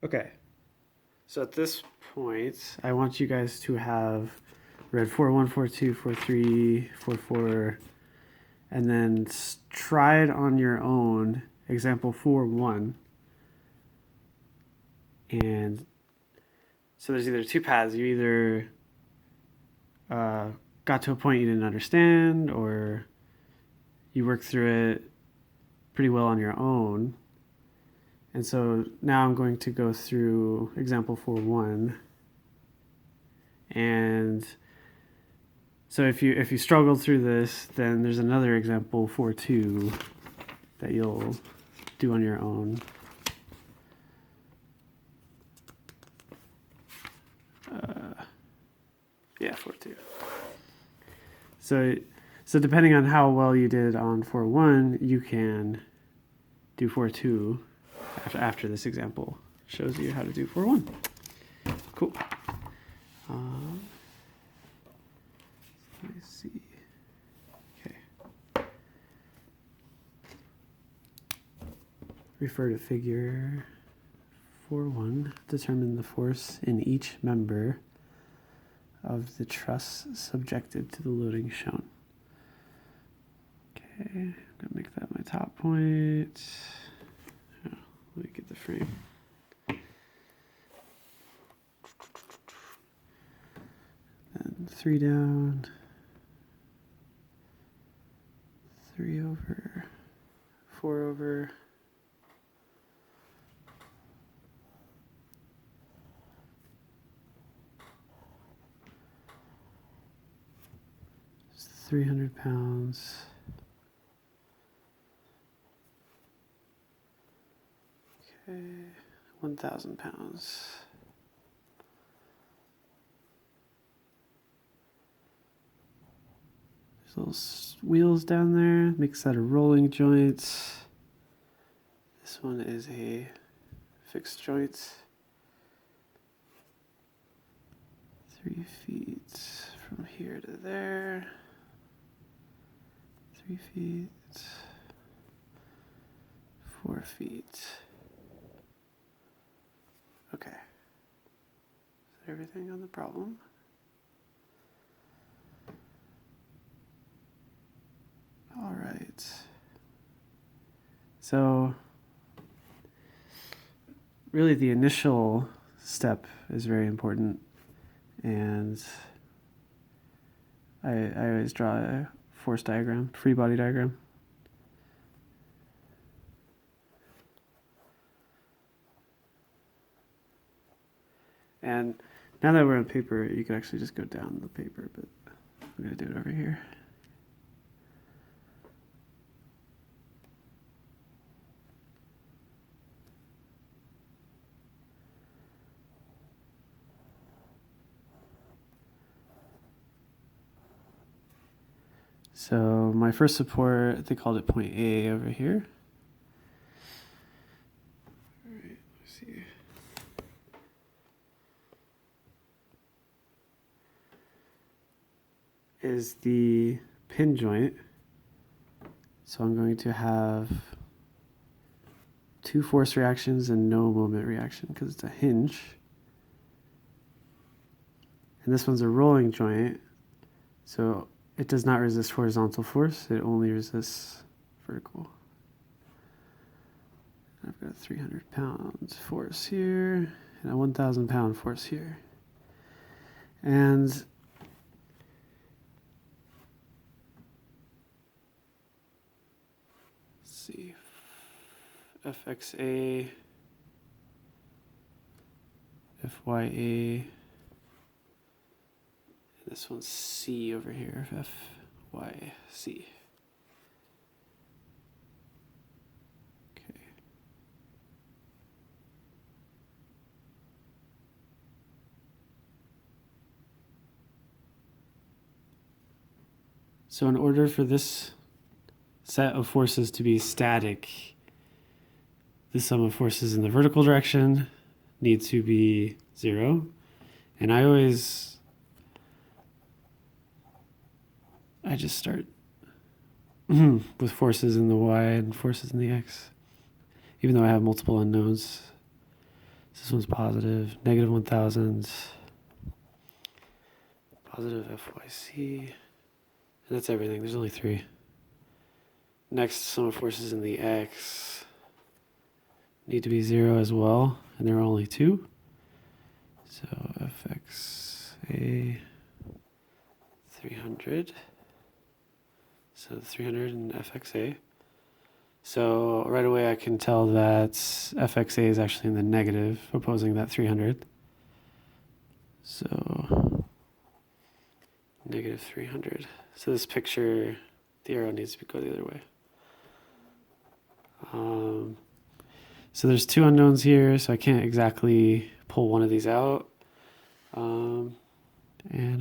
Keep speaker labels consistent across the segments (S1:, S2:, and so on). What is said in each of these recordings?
S1: Okay, so at this point, I want you guys to have read 4-1, 4-2, 4-3, 4-4, and then try it on your own. Example 4-1. And so there's either two paths. You either got to a point you didn't understand, or you worked through it pretty well on your own. And so now I'm going to go through example 4-1. And so if you struggle through this, then there's another example 4-2 that you'll do on your own. Yeah, 4-2. So depending on how well you did on 4-1, you can do 4-2 after this example shows you how to do 4-1. Cool. Let me see. Okay. Refer to figure 4-1. Determine the force in each member of the truss subjected to the loading shown. Okay, I'm going to make that my top point. Oh, let me get the frame. And 3 down, 3 over, 4 over. It's 300 pounds. Okay, 1,000 pounds. There's little wheels down there. Makes that a rolling joint. This one is a fixed joint. 3 feet from here to there. 3 feet. 4 feet. Okay. Is that everything on the problem? All right. So really the initial step is very important, and I always draw a force diagram, free body diagram. And now that we're on paper, you can actually just go down the paper, but I'm going to do it over here. So my first support, they called it point A over here. All right, let's see. Is the pin joint. So I'm going to have 2 force reactions and no moment reaction because it's a hinge. And this one's a rolling joint, so it does not resist horizontal force, it only resists vertical. I've got a 300 pounds force here and a 1,000 pound force here. And let's see, FXA, FYA, this one's C over here, FYC. Okay. So in order for this set of forces to be static, the sum of forces in the vertical direction needs to be 0. And I just start with forces in the y and forces in the x, even though I have multiple unknowns. This one's positive, negative 1,000, positive FYC, and that's everything. There's only 3. Next, sum of forces in the X need to be 0 as well, and there are only 2. So FXA 300. So 300 and FXA. So right away I can tell that FXA is actually in the negative, opposing that 300. So negative 300. So this picture, the arrow needs to go the other way. So there's 2 unknowns here, so I can't exactly pull one of these out. And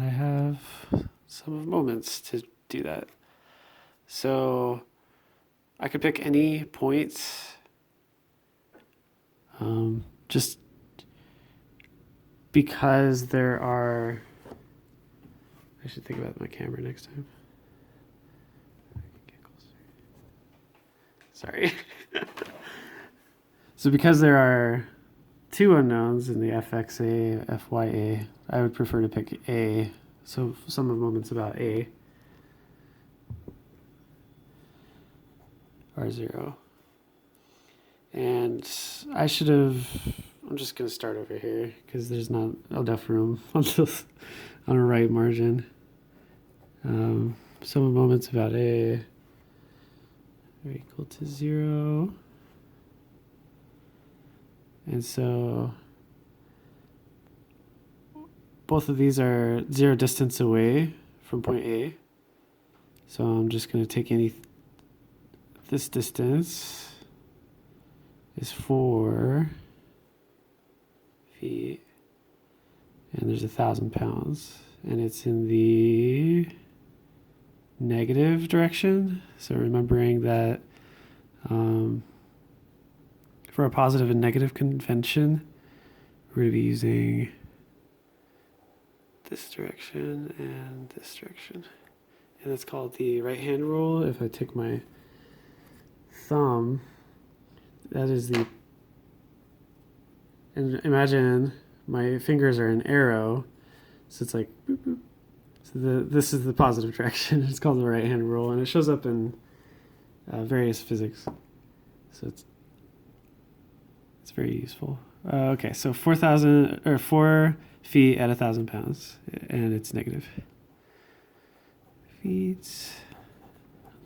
S1: I have sum of moments to do that. So I could pick any points, just because there are. I should think about my camera next time. Sorry. So because there are 2 unknowns in the FXA, FYA, I would prefer to pick A. So sum of moments about A are 0. And I should have, I'm just going to start over here because there's not enough room on a right margin. Sum of moments about A are equal to 0. And so both of these are 0 distance away from point A. So I'm just going to take this distance is 4 feet, and there's 1,000 pounds, and it's in the negative direction. So remembering that for a positive and negative convention, we're going to be using this direction and this direction. And it's called the right-hand rule. If I take my thumb, that is the, and imagine my fingers are an arrow, so it's like boop, boop. So this is the positive direction. It's called the right-hand rule, and it shows up in various physics. So it's very useful. Okay, so 4 feet at 1,000 pounds, and it's negative. Feet,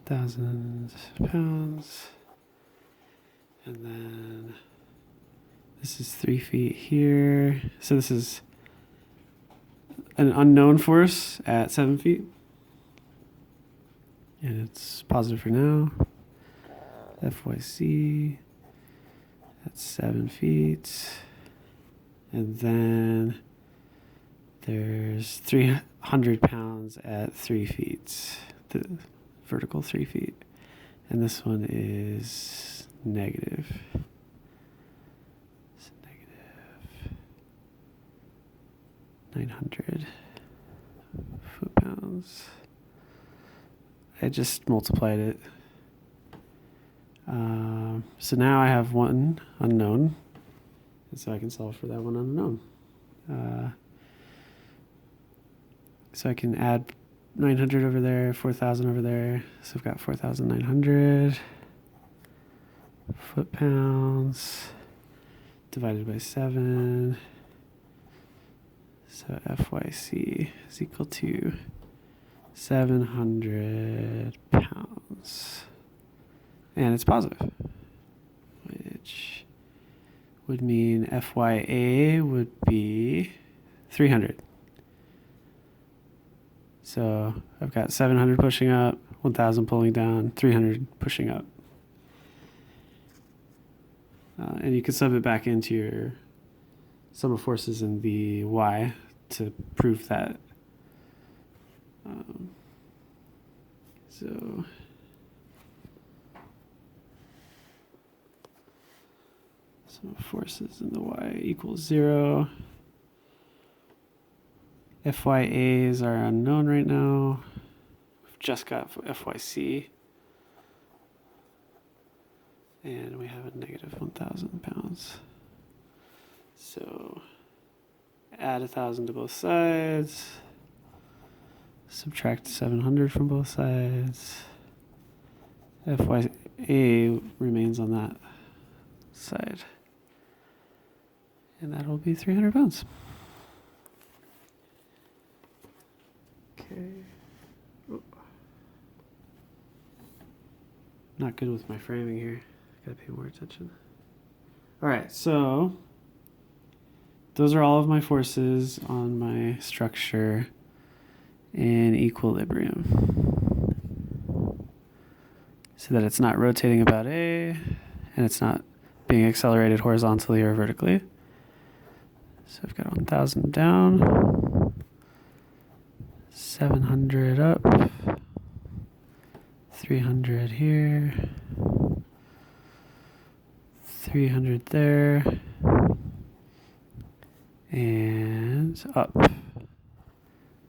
S1: 1,000 pounds, and then this is 3 feet here. So this is an unknown force at 7 feet, and it's positive for now. FYC. That's 7 feet. And then there's 300 pounds at 3 feet, the vertical 3 feet. And this one is negative. It's negative 900 foot-pounds. I just multiplied it. So now I have one unknown, and so I can solve for that one unknown. So I can add 900 over there, 4,000 over there. So I've got 4,900 foot-pounds divided by 7. So FYC is equal to 700 pounds. And it's positive, which would mean FYA would be 300. So I've got 700 pushing up, 1,000 pulling down, 300 pushing up. And you can sub it back into your sum of forces in the Y to prove that. So sum of forces in the Y equals 0. FYAs are unknown right now. We've just got FYC. And we have a negative 1,000 pounds. So add 1,000 to both sides. Subtract 700 from both sides. FYA remains on that side. And that'll be 300 pounds. Okay. Oh. Not good with my framing here. Gotta pay more attention. All right, so those are all of my forces on my structure in equilibrium. So that it's not rotating about A and it's not being accelerated horizontally or vertically. So I've got 1,000 down, 700 up, 300 here, 300 there, and up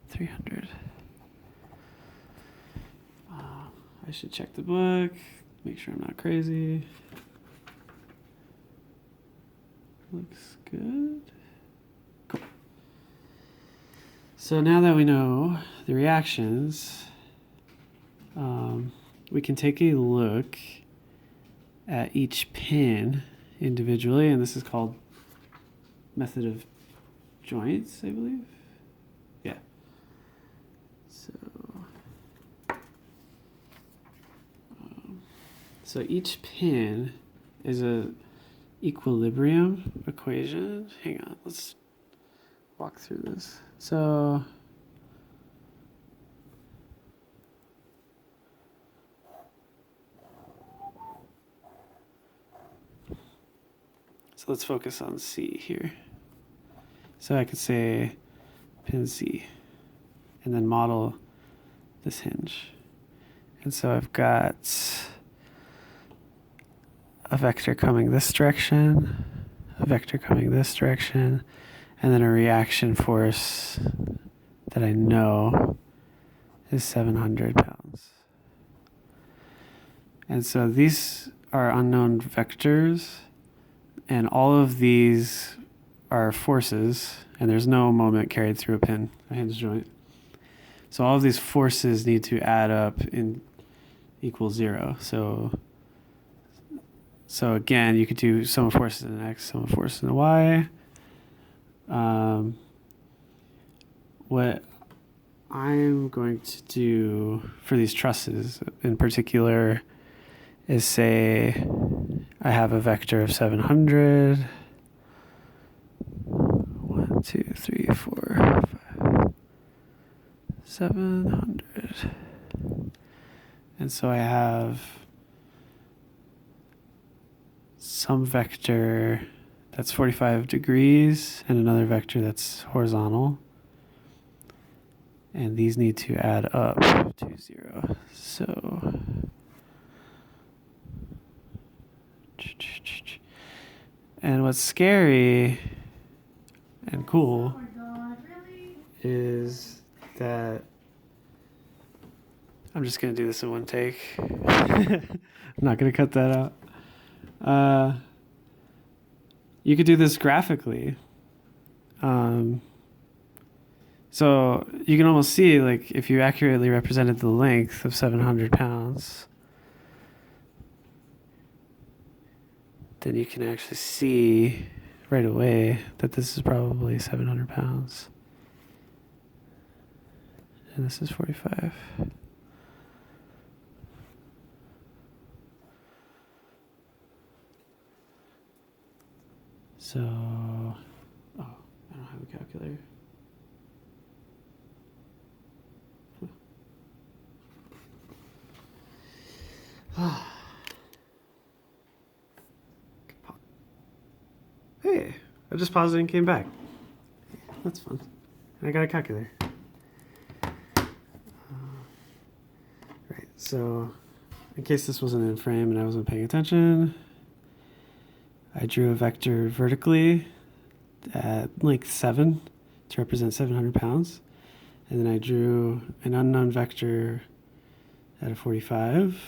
S1: 300. I should check the book, make sure I'm not crazy. Looks good. Cool. So now that we know the reactions, we can take a look at each pin individually, and this is called method of joints, I believe. Yeah. So each pin is a equilibrium equation. Hang on, let's walk through this. So let's focus on C here. So I could say pin C and then model this hinge. And so I've got a vector coming this direction, a vector coming this direction, and then a reaction force that I know is 700 pounds. And so these are unknown vectors, and all of these are forces, and there's no moment carried through a hinge joint. So all of these forces need to add up and equal 0. So again, you could do sum of forces in X, sum of forces in Y. What I'm going to do for these trusses in particular is say I have a vector of 700. 1, 2, 3, 4, 5, 700. And so I have some vector that's 45 degrees and another vector that's horizontal. And these need to add up to 0. So and what's scary and cool is that I'm just going to do this in one take. I'm not going to cut that out. You could do this graphically. So you can almost see, like, if you accurately represented the length of 700 pounds, then you can actually see right away that this is probably 700 pounds. And this is 45. So, I don't have a calculator. Hey, I just paused it and came back. That's fun. I got a calculator. Right, so in case this wasn't in frame and I wasn't paying attention, I drew a vector vertically at length 7 to represent 700 pounds. And then I drew an unknown vector at a 45.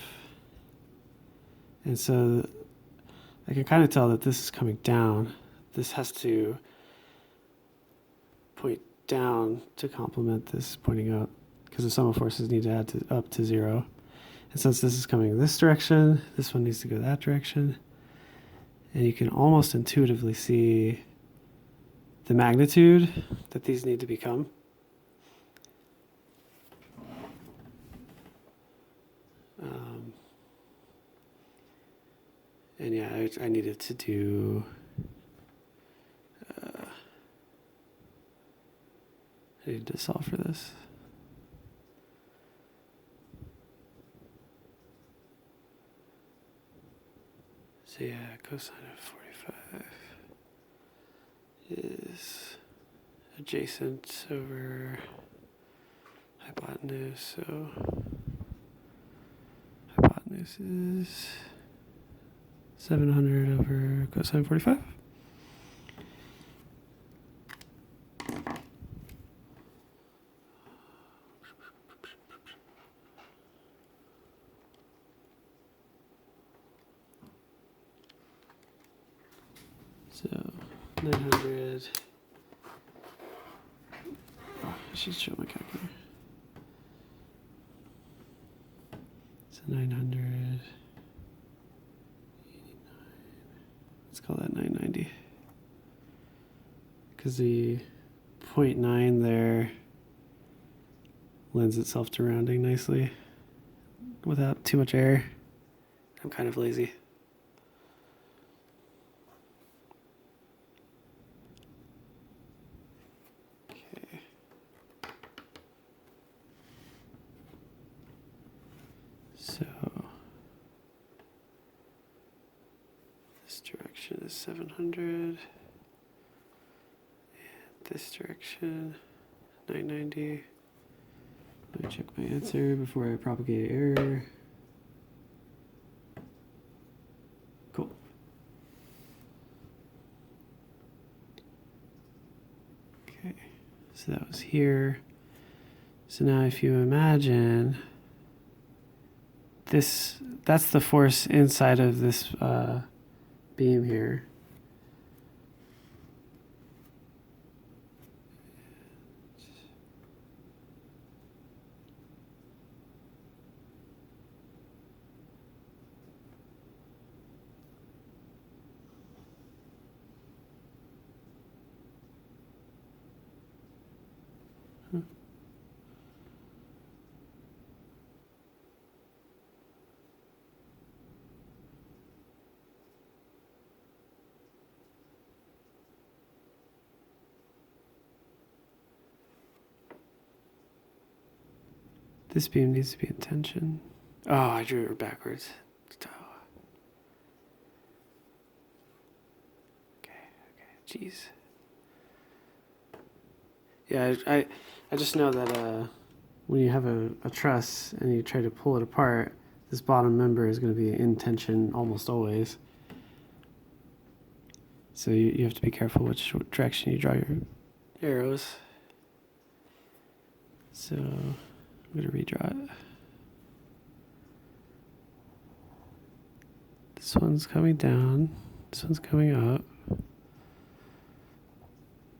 S1: And so I can kind of tell that this is coming down this has to point down to complement this pointing up, because the sum of forces need to add up to 0. And since this is coming this direction, this one needs to go that direction. And you can almost intuitively see the magnitude that these need to become. And yeah, I needed to do I need to solve for this. So yeah, cosine of 45 is adjacent over hypotenuse, so hypotenuse is 700 over cosine 45. So 900. Oh, I should show my calculator. So 900. Let's call that 990. Because the 0.9 there lends itself to rounding nicely without too much error. I'm kind of lazy. Okay. So this direction is 700. And this direction, 990. Let me check my answer before I propagate error. Cool. Okay, so that was here. So now if you imagine this, that's the force inside of this beam here. This beam needs to be in tension. Oh, I drew it backwards. Okay, jeez. Yeah, I just know that when you have a truss and you try to pull it apart, this bottom member is going to be in tension almost always. So you have to be careful which direction you draw your arrows. So I'm going to redraw it. This one's coming down, this one's coming up,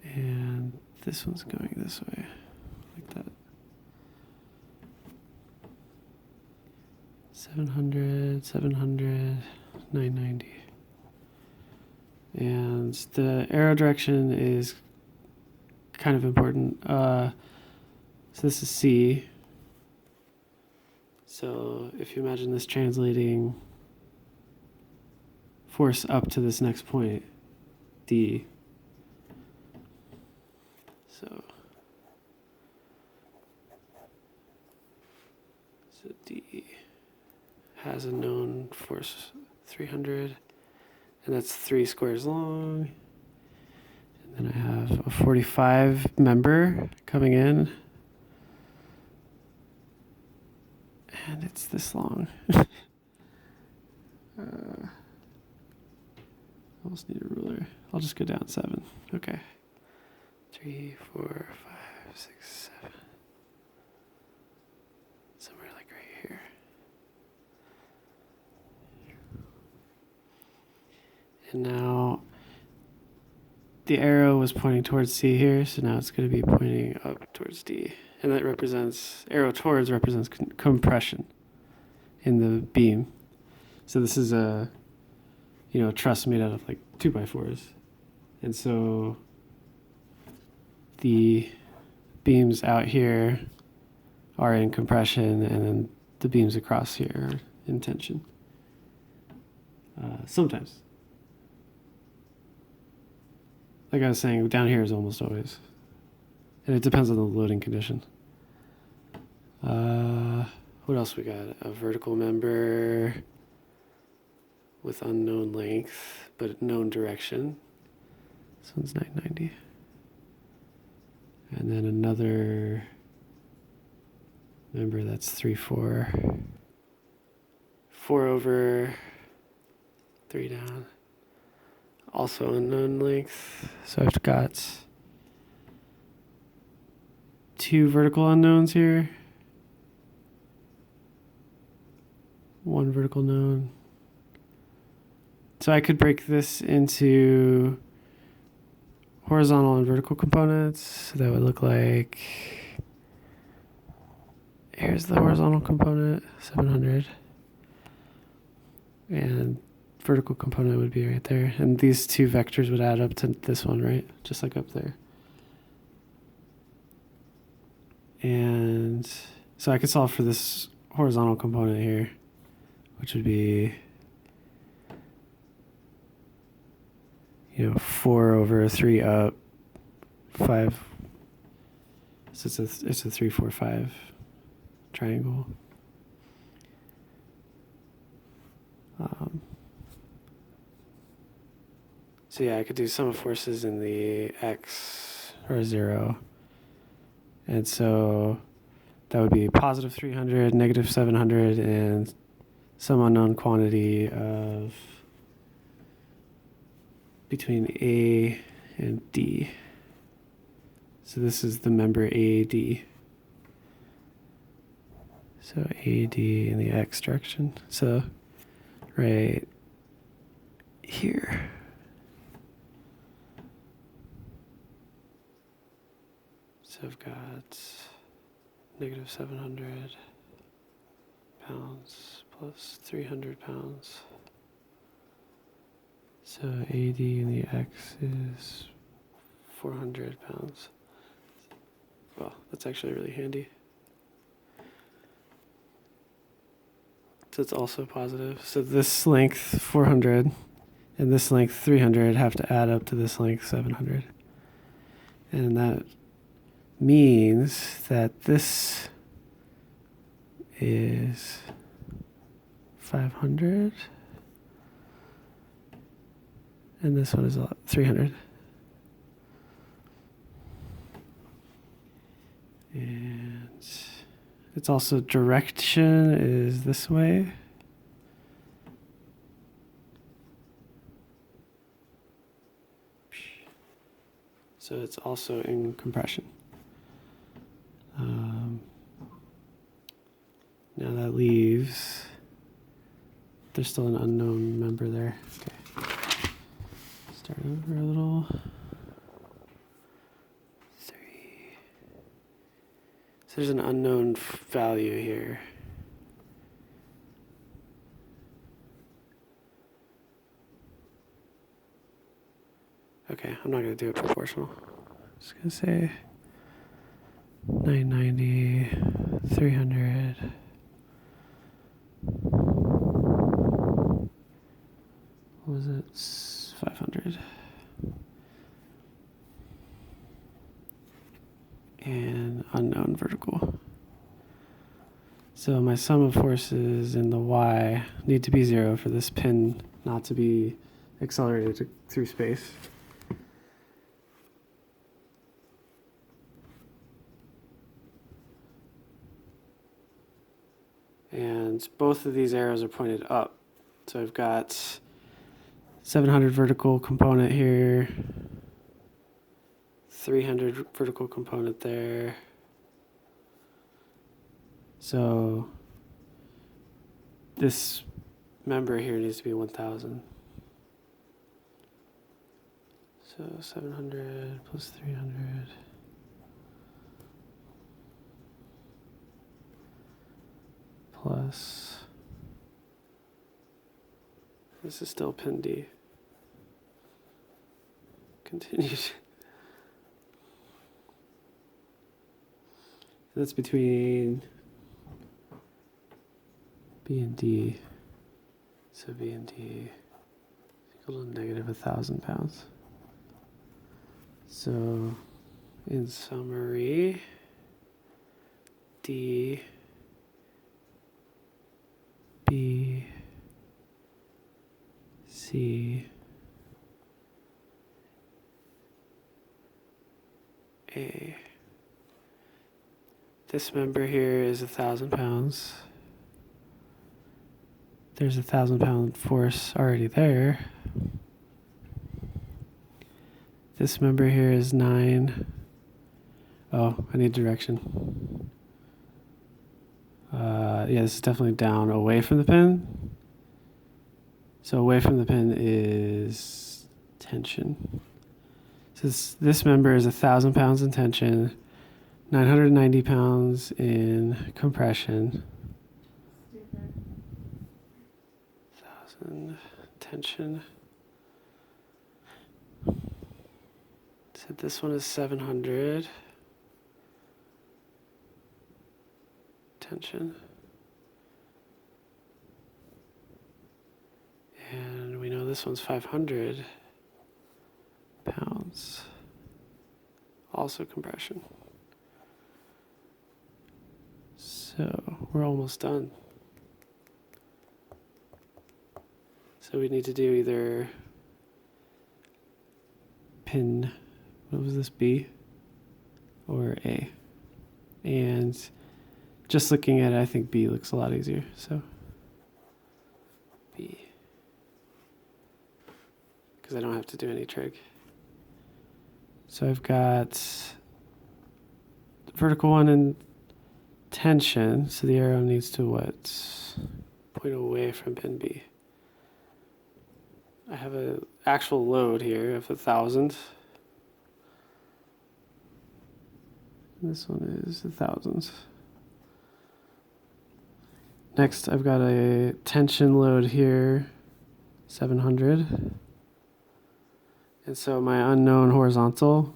S1: and this one's going this way, like that. 700, 700, 990. And the arrow direction is kind of important. So this is C. So if you imagine this translating force up to this next point, D. So D has a known force 300, and that's 3 squares long. And then I have a 45 member coming in, and it's this long. Almost need a ruler. I'll just go down 7. Okay. 3, 4, 5, 6, 7. Somewhere like right here. And now the arrow was pointing towards C here, so now it's going to be pointing up towards D. And that represents, arrow towards represents compression in the beam. So this is a, truss made out of like 2x4s. And so the beams out here are in compression, and then the beams across here are in tension. Sometimes. Like I was saying, down here is almost always. And it depends on the loading condition. What else we got? A vertical member with unknown length, but known direction. This one's 990. And then another member that's 3/4. 4 over, 3 down. Also unknown length. So I've got 2 vertical unknowns here. 1 vertical known. So I could break this into horizontal and vertical components. So that would look like, here's the horizontal component, 700. And vertical component would be right there. And these 2 vectors would add up to this one, right? Just like up there. And so I could solve for this horizontal component here, which would be, 4 over 3 up, 5. So it's a 3, 4, 5 triangle. So yeah, I could do sum of forces in the x or 0. And so that would be positive 300, negative 700, and some unknown quantity of between A and D. So this is the member AD. So AD in the x direction. So right here. So I've got negative 700 pounds plus 300 pounds. So AD in the x is 400 pounds. Well, that's actually really handy. So it's also positive. So this length 400 and this length 300 have to add up to this length 700. And that means that this is 500 and this one is 300. And it's also direction is this way. So it's also in compression. Now that leaves, there's still an unknown member there. Okay. Start over a little. 3. So there's an unknown value here. Okay, I'm not going to do it proportional. I'm just going to say 990, 300. What was it? 500. And unknown vertical. So my sum of forces in the y need to be 0 for this pin not to be accelerated through space. And both of these arrows are pointed up. So I've got 700 vertical component here, 300 vertical component there. So this member here needs to be 1000. So So 700 plus 300. Plus, this is still pin D. Continued. That's between B and D. So B and D is equal to negative 1,000 pounds. So in summary, D, B, C, A. This member here is 1,000 pounds. There's 1,000 pound force already there. This member here is 9. Oh, I need direction. Yeah, this is definitely down away from the pin. So away from the pin is tension. So this member is 1,000 pounds in tension, 990 pounds in compression. 1,000 tension. So this one is 700 tension. And we know this one's 500 pounds. Also compression. So we're almost done. So we need to do either pin, what was this, B or A? And just looking at it, I think B looks a lot easier. So B. Because I don't have to do any trig. So I've got vertical one in tension, so the arrow needs to what? Point away from pin B. I have an actual load here of 1,000. This one is 1,000. Next, I've got a tension load here, 700. And so my unknown horizontal,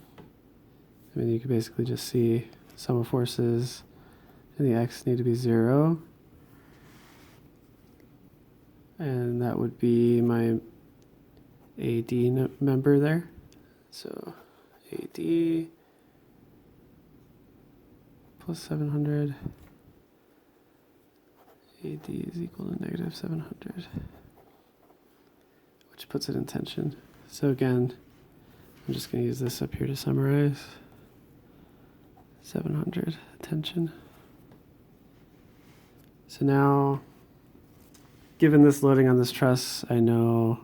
S1: I mean, you can basically just see sum of forces and the x need to be 0. And that would be my AD member there. So AD plus 700. AD is equal to negative 700, which puts it in tension. So again, I'm just going to use this up here to summarize. 700 tension. So now, given this loading on this truss, I know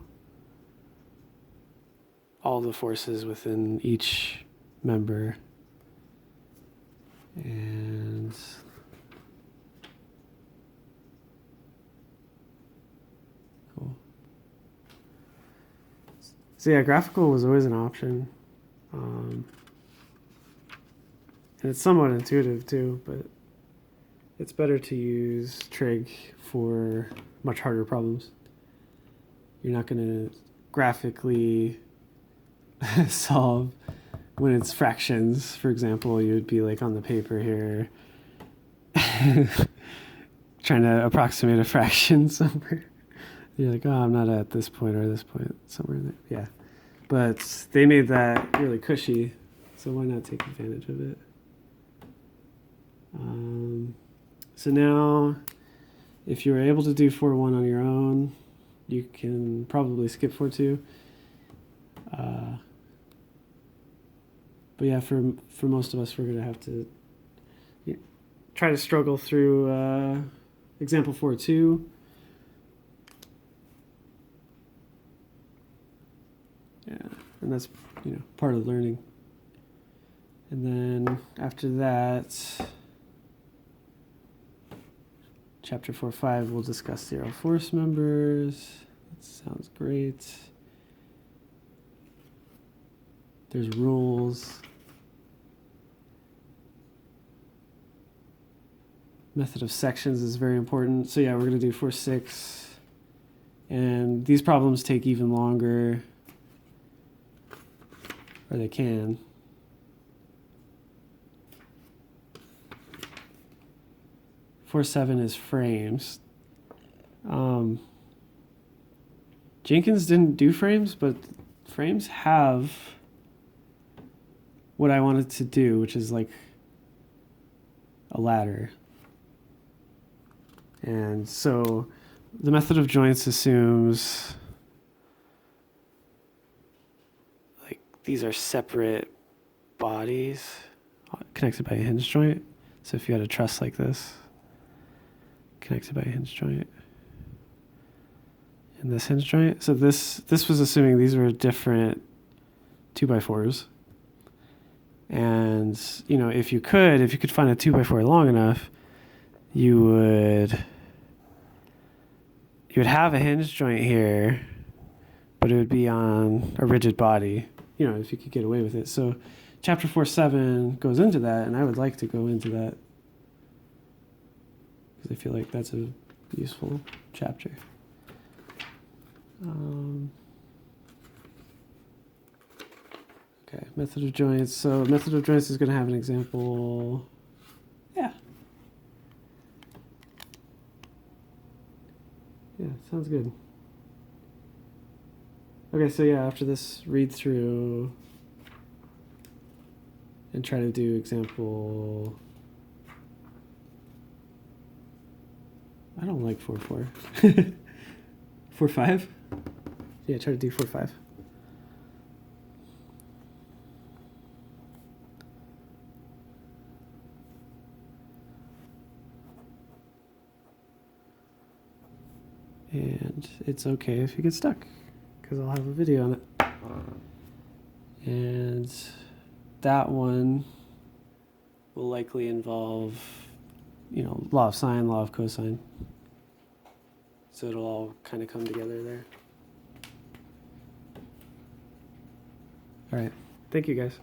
S1: all the forces within each member. And cool. So yeah, graphical was always an option. And it's somewhat intuitive too, but it's better to use trig for much harder problems. You're not going to graphically solve when it's fractions. For example, you would be like on the paper here trying to approximate a fraction somewhere. You're like, oh, I'm not at this point or this point, somewhere in there. Yeah. But they made that really cushy, so why not take advantage of it? So now, if you were able to do 4-1 on your own, you can probably skip 4-2. But yeah, for most of us, we're going to have to try to struggle through example 4-2. Yeah, and that's part of learning. And then after that, chapter 4-5, we'll discuss zero force members. That sounds great. There's rules. Method of sections is very important. So yeah, we're going to do 4, 6. And these problems take even longer. Or they can. Four, 7 is frames. Jenkins didn't do frames, but frames have what I wanted to do, which is like a ladder. And so the method of joints assumes like these are separate bodies connected by a hinge joint. So if you had a truss like this, connected by a hinge joint, and this hinge joint. So this was assuming these were different 2x4s. And you know, if you could find a 2x4 long enough, you would have a hinge joint here, but it would be on a rigid body, you know, if you could get away with it. So chapter 4.7 goes into that, and I would like to go into that because I feel like that's a useful chapter. Okay, method of joints. So method of joints is going to have an example. Yeah. Yeah, sounds good. Okay, so yeah, after this, read through and try to do example. I don't like 4-4. 4-5? Yeah, try to do 4-5. And it's okay if you get stuck, because I'll have a video on it. And that one will likely involve, you know, law of sine, law of cosine. So it'll all kind of come together there. All right. Thank you, guys.